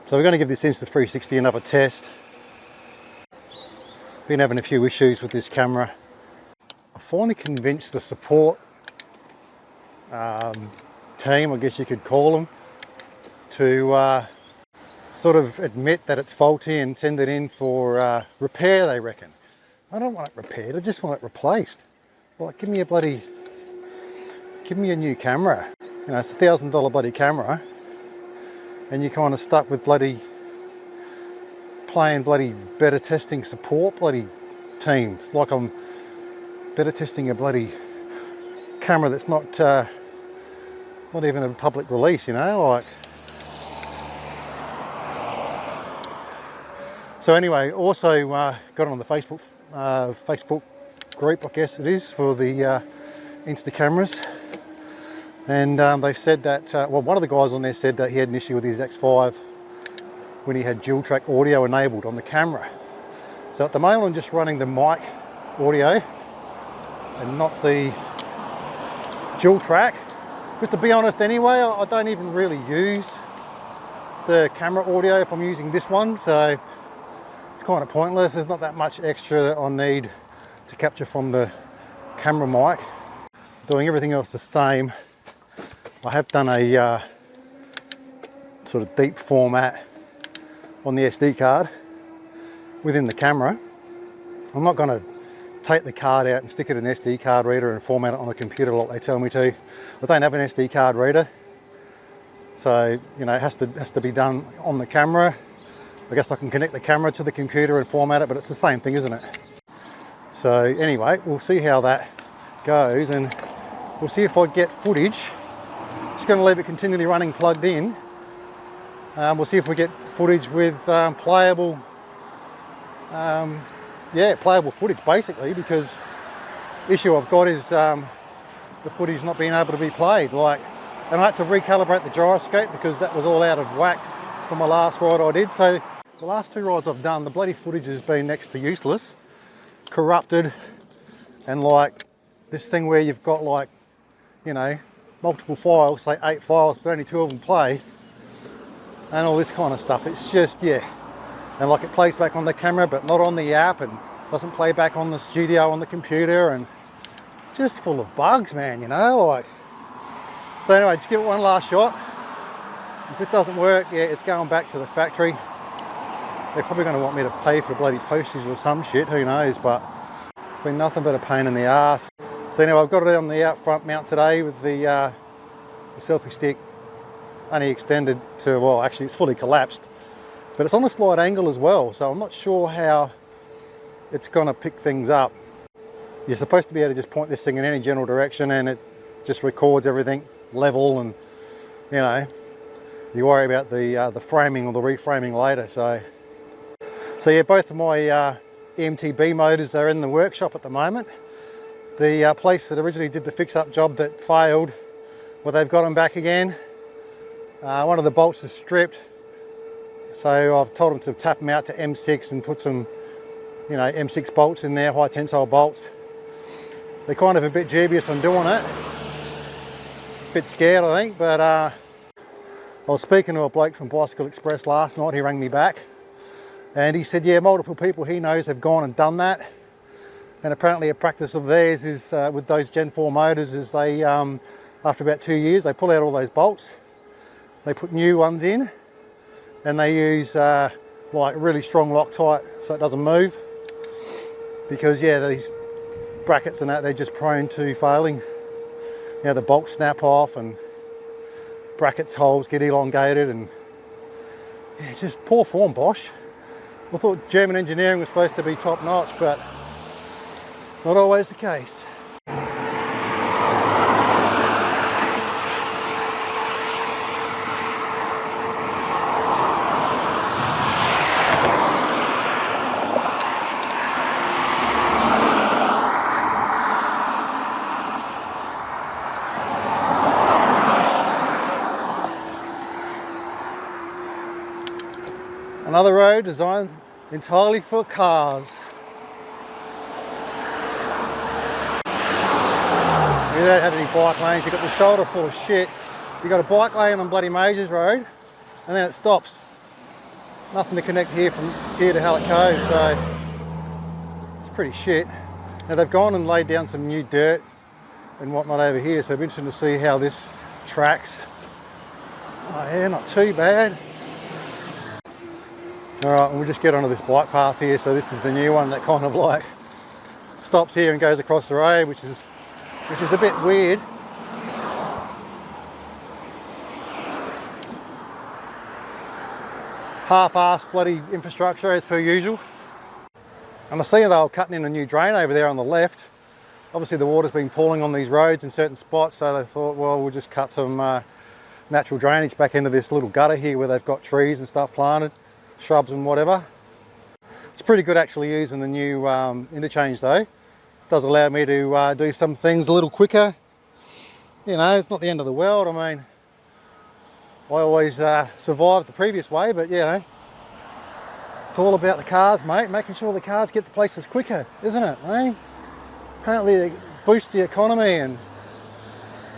So we're going to give this Insta360 another test. Been having a few issues with this camera. I finally convinced the support team, I guess you could call them, to sort of admit that it's faulty and send it in for repair, they reckon. I don't want it repaired, I just want it replaced. Like, give me a new camera. You know, it's a $1,000 bloody camera, and you're kind of stuck with playing better testing support bloody teams. Like I'm better testing a bloody camera that's not even a public release, you know, like. So anyway, also got on the Facebook group, I guess it is, for the Insta cameras, and they said that well, one of the guys on there said that he had an issue with his X5 when he had dual track audio enabled on the camera. So at the moment I'm just running the mic audio and not the dual track, because to be honest anyway, I don't even really use the camera audio if I'm using this one, so it's kind of pointless. There's not that much extra that I need to capture from the camera mic. Doing everything else the same. I have done a sort of deep format on the SD card within the camera. I'm not going to take the card out and stick it in an SD card reader and format it on a computer like they tell me to. I don't have an SD card reader, so you know, it has to be done on the camera. I guess I can connect the camera to the computer and format it, but it's the same thing, isn't it? So anyway, we'll see how that goes, and we'll see if I get footage. Just going to leave it continually running plugged in. We'll see if we get footage with playable footage basically, because the issue I've got is the footage not being able to be played. Like, and I had to recalibrate the gyroscope because that was all out of whack from my last ride I did. So the last two rides I've done, the bloody footage has been next to useless, corrupted, and like this thing where you've got, like, you know, multiple files, say 8 files, but only 2 of them play, and all this kind of stuff. It's just, yeah. And like, it plays back on the camera but not on the app, and doesn't play back on the studio on the computer, and just full of bugs, man, you know, like. So anyway, just give it one last shot. If it doesn't work, yeah, it's going back to the factory. They're probably going to want me to pay for bloody postage or some shit, who knows, but it's been nothing but a pain in the ass. So anyway, I've got it on the out front mount today with the selfie stick only extended to, well, actually it's fully collapsed, but it's on a slight angle as well, so I'm not sure how it's going to pick things up. You're supposed to be able to just point this thing in any general direction and it just records everything level, and you know, you worry about the framing or the reframing later. So yeah, both of my EMTB motors are in the workshop at the moment. The place that originally did the fix-up job that failed, well, they've got them back again. One of the bolts is stripped, so I've told them to tap them out to M6 and put some, you know, M6 bolts in there, high tensile bolts. They're kind of a bit dubious on doing it, a bit scared I think, but I was speaking to a bloke from Bicycle Express last night. He rang me back and he said, yeah, multiple people he knows have gone and done that, and apparently a practice of theirs is with those Gen 4 motors is they, after about 2 years, they pull out all those bolts, they put new ones in, and they use like really strong Loctite so it doesn't move, because yeah, these brackets and that, they're just prone to failing. You know, the bolts snap off and brackets holes get elongated, and yeah, it's just poor form, Bosch. I thought German engineering was supposed to be top notch, but it's not always the case. Another road designed entirely for cars. You don't have any bike lanes, you've got the shoulder full of shit. You've got a bike lane on bloody Majors Road, and then it stops. Nothing to connect here from here to Hallett Cove, so it's pretty shit. Now they've gone and laid down some new dirt and whatnot over here, so it'll be interesting to see how this tracks. Oh yeah, not too bad. All right, and we'll just get onto this bike path here. So this is the new one that kind of like stops here and goes across the road, which is a bit weird. Half-assed bloody infrastructure as per usual. And I see they were cutting in a new drain over there on the left. Obviously the water's been pooling on these roads in certain spots, so they thought, well, we'll just cut some natural drainage back into this little gutter here where they've got trees and stuff planted, shrubs and whatever. It's pretty good actually using the new interchange though. It does allow me to do some things a little quicker. You know, it's not the end of the world. I mean, I always survived the previous way, but you know, it's all about the cars, mate, making sure the cars get to places quicker, isn't it, eh? Apparently it boosts the economy and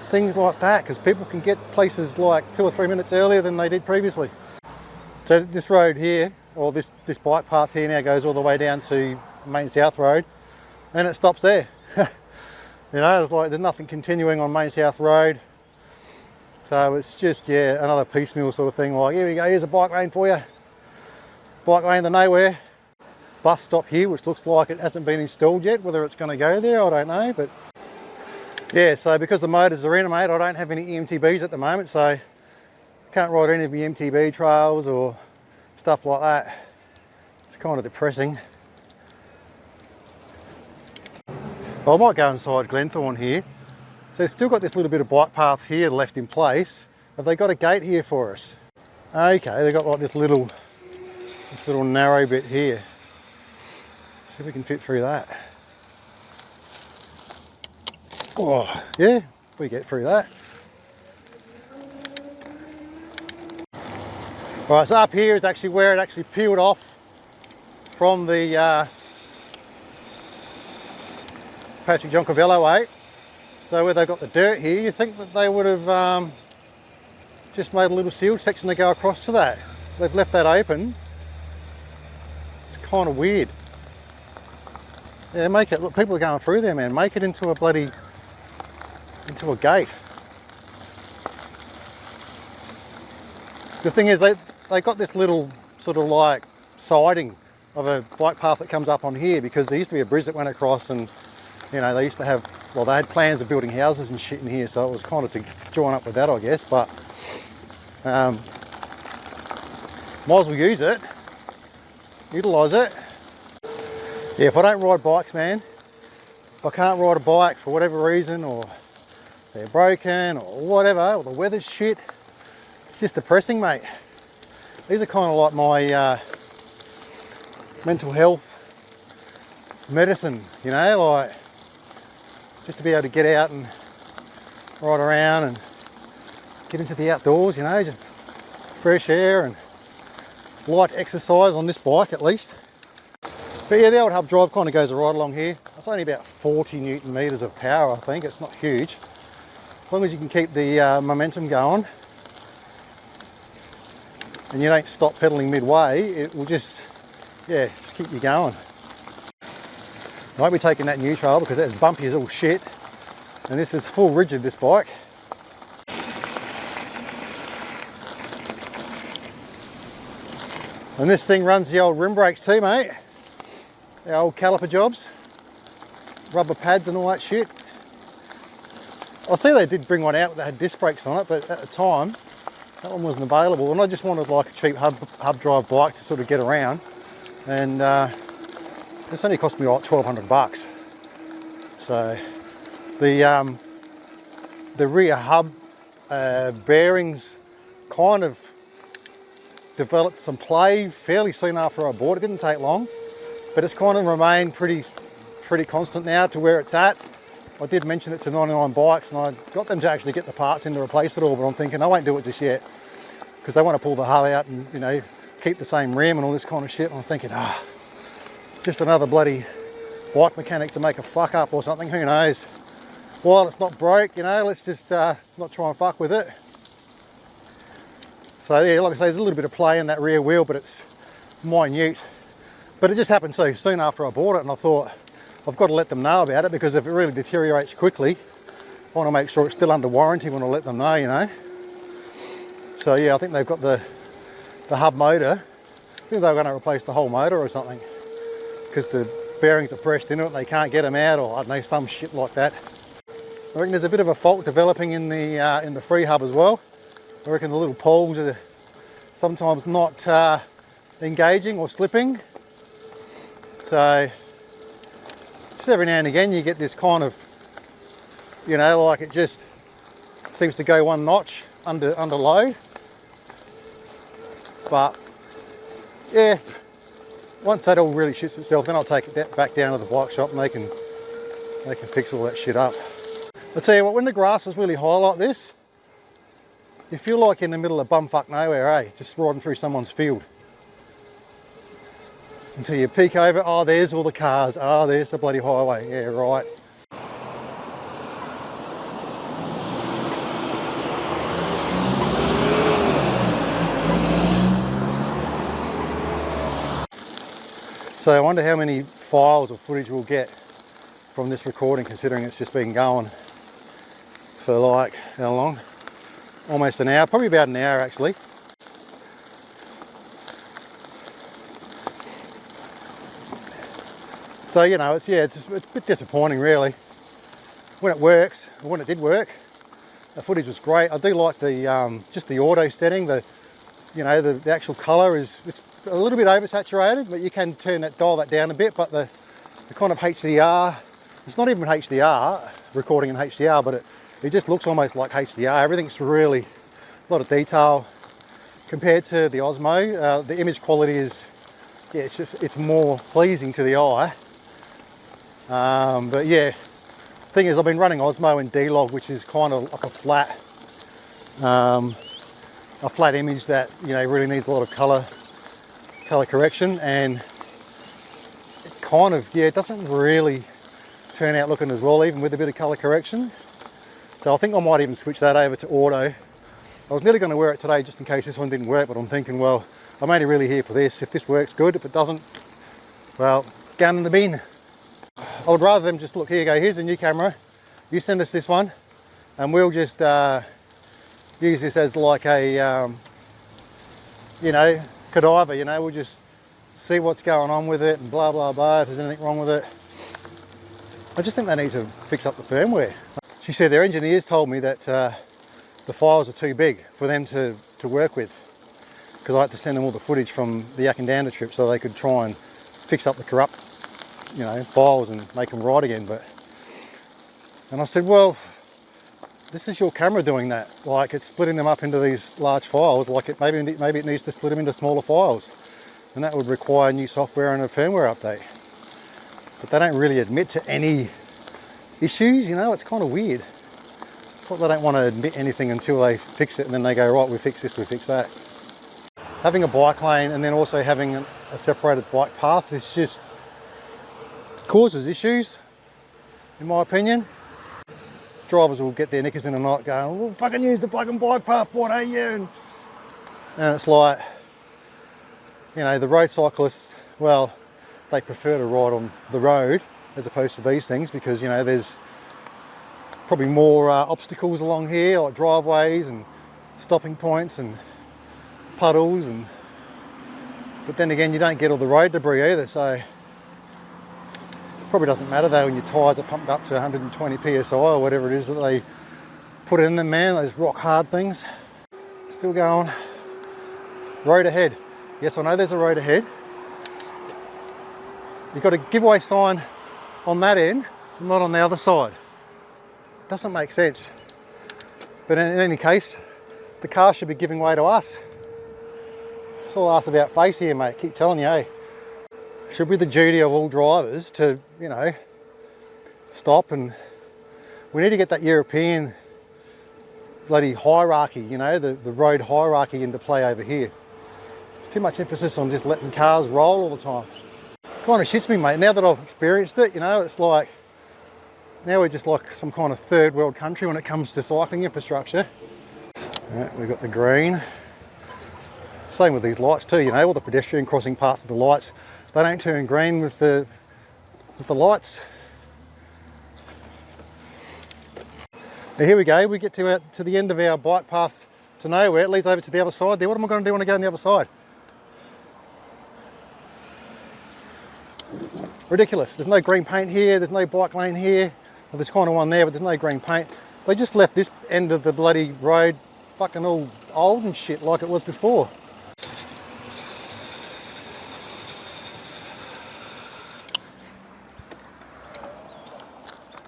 things like that, because people can get places like 2 or 3 minutes earlier than they did previously. So this road here, or this bike path here now goes all the way down to Main South Road, and it stops there. You know, it's like there's nothing continuing on Main South Road. So it's just, yeah, another piecemeal sort of thing, like, here we go, here's a bike lane for you. Bike lane to nowhere. Bus stop here, which looks like it hasn't been installed yet. Whether it's going to go there, I don't know. But yeah, so because the motors are in, mate, I don't have any EMTBs at the moment, so can't ride any of my MTB trails or stuff like that. It's kind of depressing. Well, I might go inside Glenthorne here. So they've still got this little bit of bike path here left in place. Have they got a gate here for us? Okay, they've got like this little narrow bit here. See if we can fit through that. Oh, yeah, we get through that. All right, so up here is actually where it actually peeled off from the Patrick Joncavello 8. So where they've got the dirt here, you think that they would have just made a little sealed section to go across to that. They've left that open. It's kind of weird. Yeah, make it, look, people are going through there, man. Make it into a gate. The thing is, they got this little sort of like siding of a bike path that comes up on here, because there used to be a bridge that went across, and you know, they used to have, well, they had plans of building houses and shit in here, so it was kind of to join up with that, I guess, but might as well use it, utilise it. Yeah, if I don't ride bikes, man, if I can't ride a bike for whatever reason, or they're broken or whatever, or the weather's shit, it's just depressing, mate. These are kind of like my mental health medicine, you know, like just to be able to get out and ride around and get into the outdoors, you know, just fresh air and light exercise on this bike at least. But yeah, the old hub drive kind of goes right along here. It's only about 40 Newton meters of power, I think. It's not huge. As long as you can keep the momentum going and you don't stop pedaling midway, it will just, yeah, just keep you going. I won't be taking that new trail because that's bumpy as all shit. And this is full rigid, this bike. And this thing runs the old rim brakes too, mate. The old caliper jobs. Rubber pads and all that shit. I see they did bring one out that had disc brakes on it, but at the time, that one wasn't available. And I just wanted like a cheap hub drive bike to sort of get around. And this only cost me like $1,200. So the rear hub bearings kind of developed some play fairly soon after I bought it. It didn't take long, but it's kind of remained pretty constant now to where it's at. I did mention it to 99 Bikes and I got them to actually get the parts in to replace it all, but I'm thinking I won't do it just yet because they want to pull the hub out and, you know, keep the same rim and all this kind of shit. And I'm thinking, just another bloody bike mechanic to make a fuck up or something, who knows. While it's not broke, you know, let's just not try and fuck with it. So yeah, like I say, there's a little bit of play in that rear wheel, but it's minute. But it just happened so soon after I bought it, and I thought, I've got to let them know about it, because if it really deteriorates quickly, I want to make sure it's still under warranty when I let them know, you know. So yeah, I think they've got the hub motor. I think they were going to replace the whole motor or something, because the bearings are pressed into it and they can't get them out, or I don't know, some shit like that. I reckon there's a bit of a fault developing in the free hub as well. I reckon the little poles are sometimes not engaging or slipping. So just every now and again you get this kind of, you know, like it just seems to go one notch under load. But yeah, once that all really shits itself, then I'll take it back down to the bike shop and they can fix all that shit up. I'll tell you what, when the grass is really high like this, you feel like in the middle of bumfuck nowhere, eh? Just riding through someone's field. Until you peek over, oh, there's all the cars. Oh, there's the bloody highway. Yeah, right. So I wonder how many files or footage we'll get from this recording, considering it's just been going for like, how long? Almost an hour, probably about an hour actually. So, you know, it's a bit disappointing really. When it works, or when it did work, the footage was great. I do like the just the auto setting. The actual colour it's a little bit oversaturated, but you can dial that down a bit. But the kind of HDR, it's not even HDR, recording in HDR, but it just looks almost like HDR. Everything's really a lot of detail compared to the Osmo. The image quality is, yeah, it's more pleasing to the eye. But yeah, the thing is, I've been running Osmo in D-Log, which is kind of like a flat image that, you know, really needs a lot of color correction, and it kind of, yeah, it doesn't really turn out looking as well, even with a bit of color correction. So I think I might even switch that over to auto. I was nearly going to wear it today just in case this one didn't work, but I'm thinking, well, I'm only really here for this. If this works, good. If it doesn't, well, down in the bin. I would rather them just, look, here you go, here's a new camera. You send us this one and we'll just use this as like a, you know, cadaver, you know, we'll just see what's going on with it and blah, blah, blah, if there's anything wrong with it. I just think they need to fix up the firmware. She said their engineers told me that the files are too big for them to work with, because I had to send them all the footage from the Yakandanda trip so they could try and fix up the corrupt, you know, files and make them right again. And I said, well, this is your camera doing that. Like, it's splitting them up into these large files. Like, maybe it needs to split them into smaller files, and that would require new software and a firmware update. But they don't really admit to any issues, you know. It's kind of weird. It's like they don't want to admit anything until they fix it, and then they go, right, we fix this, we fix that. Having a bike lane and then also having a separated bike path is just causes issues, in my opinion. Drivers will get their knickers in a knot going, we'll fucking use the fucking bike path, what are you? And it's like, you know, the road cyclists, well, they prefer to ride on the road as opposed to these things, because, you know, there's probably more obstacles along here, like driveways and stopping points and puddles, but then again, you don't get all the road debris either, so it probably doesn't matter though when your tyres are pumped up to 120 psi or whatever it is that they put in them, man, those rock hard things. Still going. Road ahead. Yes, I know there's a road ahead. You've got a giveaway sign on that end, not on the other side. Doesn't make sense. But in any case, the car should be giving way to us. That's all I ask about face here, mate. Keep telling you, eh? Should be the duty of all drivers to, you know, stop, and we need to get that European bloody hierarchy, you know, the road hierarchy into play over here. It's too much emphasis on just letting cars roll all the time. Kind of shits me, mate. Now that I've experienced it, you know, it's like, now we're just like some kind of third world country when it comes to cycling infrastructure. Right, we've got the green. Same with these lights too, you know, all the pedestrian crossing parts of the lights, they don't turn green with the lights. Now here we go, we get to the end of our bike path to nowhere. It leads over to the other side there. What am I going to do when I go on the other side? Ridiculous. There's no green paint here, there's no bike lane here. Well, there's kind of one there, but there's no green paint. They just left this end of the bloody road fucking all old and shit like it was before.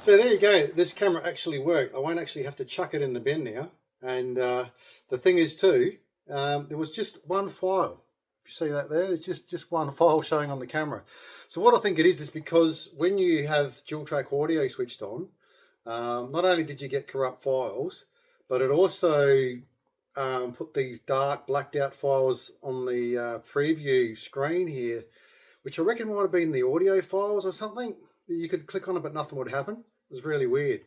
So there you go, this camera actually worked. I won't actually have to chuck it in the bin now. And the thing is too, there was just one file. You see that there? It's just one file showing on the camera. So what I think it is because when you have dual track audio switched on, not only did you get corrupt files, but it also put these dark blacked out files on the preview screen here, which I reckon might have been the audio files or something. You could click on it but nothing would happen. It was really weird.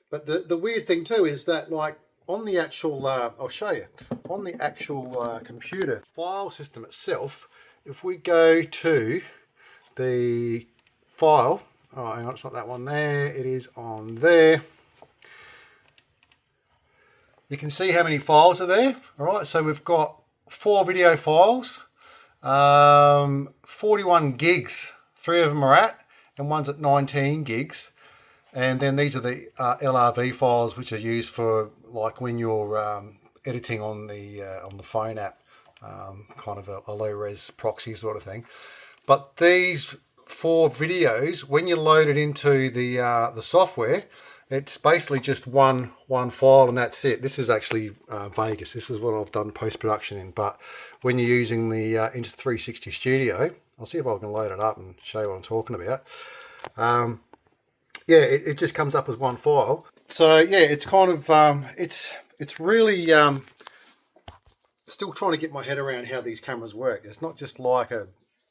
But the weird thing too is that, like, on the actual, I'll show you, on the actual computer file system itself, if we go to the file, oh hang on, it's not that one there, it is on there. You can see how many files are there. All right, so we've got 4 video files, 41 gigs, 3 of them are at, and one's at 19 gigs. And then these are the LRV files, which are used for like when you're editing on the phone app, kind of a low res proxy sort of thing. But these 4 videos, when you load it into the software, it's basically just one file and that's it. This is actually Vegas. This is what I've done post-production in. But when you're using the Insta360 Studio, I'll see if I can load it up and show you what I'm talking about. Yeah, it just comes up as one file. So yeah, it's kind of it's really still trying to get my head around how these cameras work. It's not just like a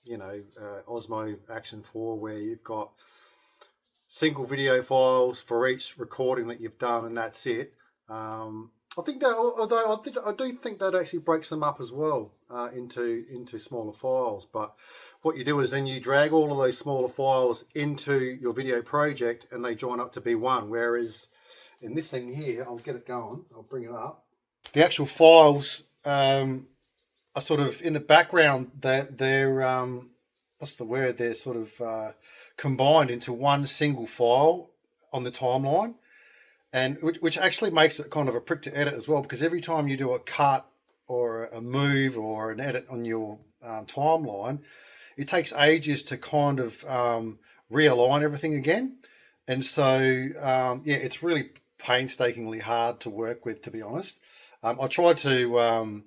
Osmo Action 4 where you've got single video files for each recording that you've done and that's it. I think that, although I do think that actually breaks them up as well into smaller files. But what you do is then you drag all of those smaller files into your video project and they join up to be one. Whereas in this thing here, I'll get it going, I'll bring it up. The actual files are sort of in the background. They're what's the word? They're sort of combined into one single file on the timeline. And which actually makes it kind of a prick to edit as well, because every time you do a cut or a move or an edit on your timeline, it takes ages to kind of realign everything again. And so, yeah, it's really painstakingly hard to work with, to be honest. I tried to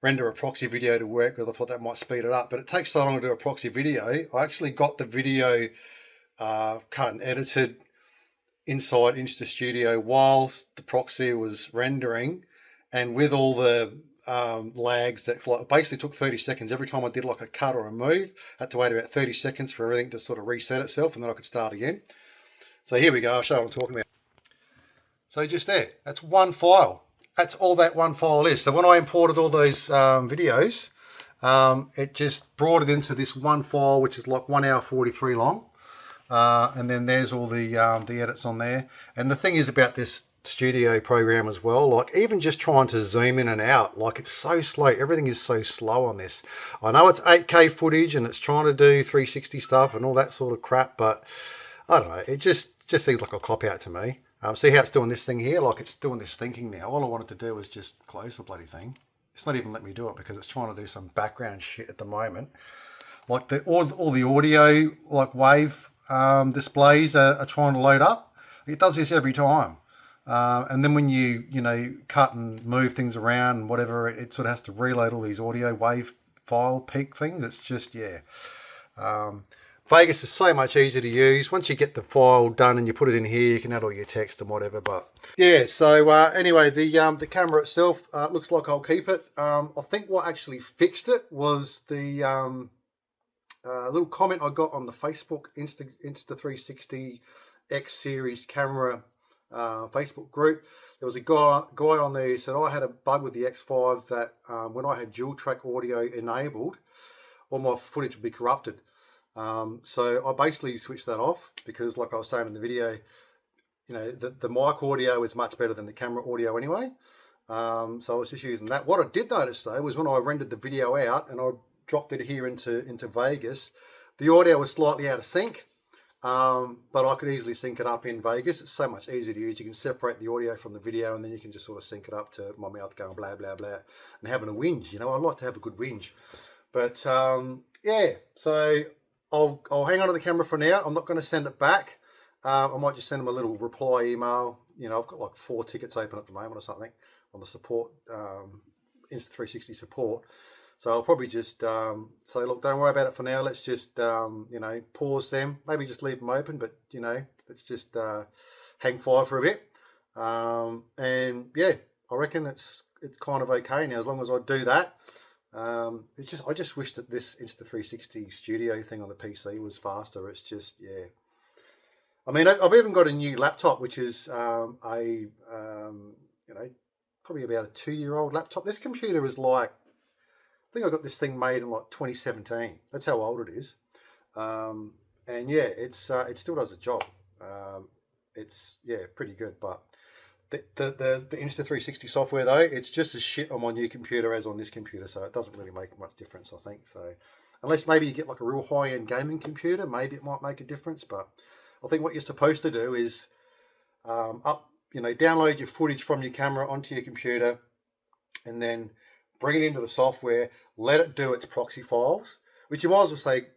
render a proxy video to work with. I thought that might speed it up, but it takes so long to do a proxy video. I actually got the video cut and edited inside Insta Studio whilst the proxy was rendering, and with all the lags that basically took 30 seconds every time I did like a cut or a move. I had to wait about 30 seconds for everything to sort of reset itself, and then I could start again. So here we go, I'll show you what I'm talking about. So just there, that's one file. That's all that one file is. So when I imported all those videos, it just brought it into this one file, which is like 1 hour 43 long. And then there's all the edits on there. And the thing is about this studio program as well, like even just trying to zoom in and out, like it's so slow. Everything is so slow on this. I know it's 8K footage and it's trying to do 360 stuff and all that sort of crap, but I don't know, it just seems like a cop out to me. See how it's doing this thing here? Like it's doing this thinking now. All I wanted to do was just close the bloody thing. It's not even letting me do it because it's trying to do some background shit at the moment. Like all the audio, like wave displays are trying to load up. It does this every time. And then when you cut and move things around and whatever, it sort of has to reload all these audio wave file peak things. It's just, yeah. Vegas is so much easier to use. Once you get the file done and you put it in here, you can add all your text and whatever. But yeah, so anyway, the camera itself looks like I'll keep it. I think what actually fixed it was the little comment I got on the Facebook Insta360 X series camera Facebook group. there was a guy on there who said, I had a bug with the X5 that when I had dual track audio enabled, all my footage would be corrupted. So I basically switched that off because, like I was saying in the video, the mic audio is much better than the camera audio anyway. So I was just using that. What I did notice though was when I rendered the video out and I dropped it here into Vegas, the audio was slightly out of sync. But I could easily sync it up in Vegas. It's so much easier to use. You can separate the audio from the video and then you can just sort of sync it up to my mouth going blah, blah, blah, and having a whinge. I like to have a good whinge. But yeah, so I'll hang on to the camera for now. I'm not going to send it back. I might just send them a little reply email. I've got like 4 tickets open at the moment or something on the support, Insta360 support. So I'll probably just say, look, don't worry about it for now. Let's just, pause them. Maybe just leave them open, but, let's just hang fire for a bit. And yeah, I reckon it's kind of okay now as long as I do that. I just wish that this Insta360 studio thing on the PC was faster. It's just, yeah. I mean, I've even got a new laptop, which is probably about a 2-year-old laptop. This computer is like, I think I got this thing made in like 2017. That's how old it is. And yeah, it still does the job. It's, yeah, pretty good. But the Insta360 software though, it's just as shit on my new computer as on this computer. So it doesn't really make much difference, I think. So unless maybe you get like a real high-end gaming computer, maybe it might make a difference. But I think what you're supposed to do is download your footage from your camera onto your computer and then bring it into the software, let it do its proxy files, which you might as well say,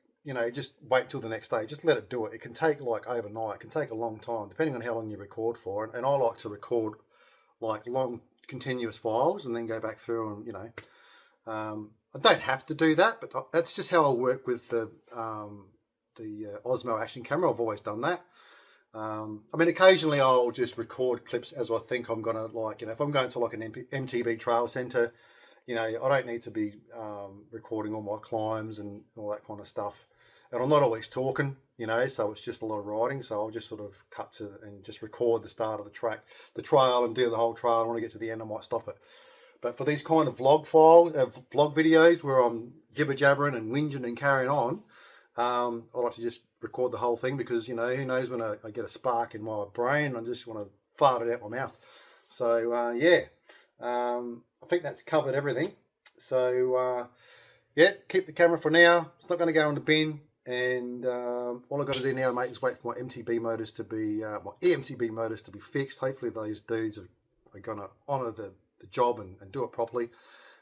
just wait till the next day. Just let it do it. It can take like overnight. It can take a long time, depending on how long you record for. And I like to record like long continuous files and then go back through and, I don't have to do that, but that's just how I work with the Osmo action camera. I've always done that. I mean, occasionally I'll just record clips as I think I'm going to if I'm going to like an MTB trail center, I don't need to be recording all my climbs and all that kind of stuff. And I'm not always talking, so it's just a lot of writing. So I'll just sort of cut to and just record the start of the trail and do the whole trail. And when I get to the end, I might stop it. But for these kind of vlog videos where I'm jibber jabbering and whinging and carrying on, I like to just record the whole thing because, who knows when I get a spark in my brain, I just want to fart it out my mouth. So, yeah. I think that's covered everything. So yeah, keep the camera for now. It's not going to go in the bin. And all I've got to do now, mate, is wait for my MTB motors to be my EMTB motors to be fixed. Hopefully those dudes are going to honour the job and do it properly.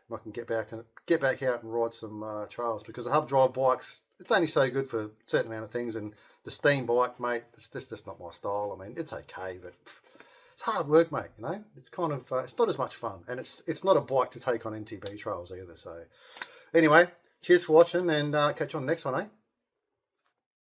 And I can get back out and ride some trails, because the hub drive bikes, it's only so good for a certain amount of things. And the steam bike, mate, it's just not my style. I mean, it's okay, but it's hard work, mate. It's kind of it's not as much fun, and it's not a bike to take on NTB trails either. So anyway, cheers for watching, and catch you on the next one, eh?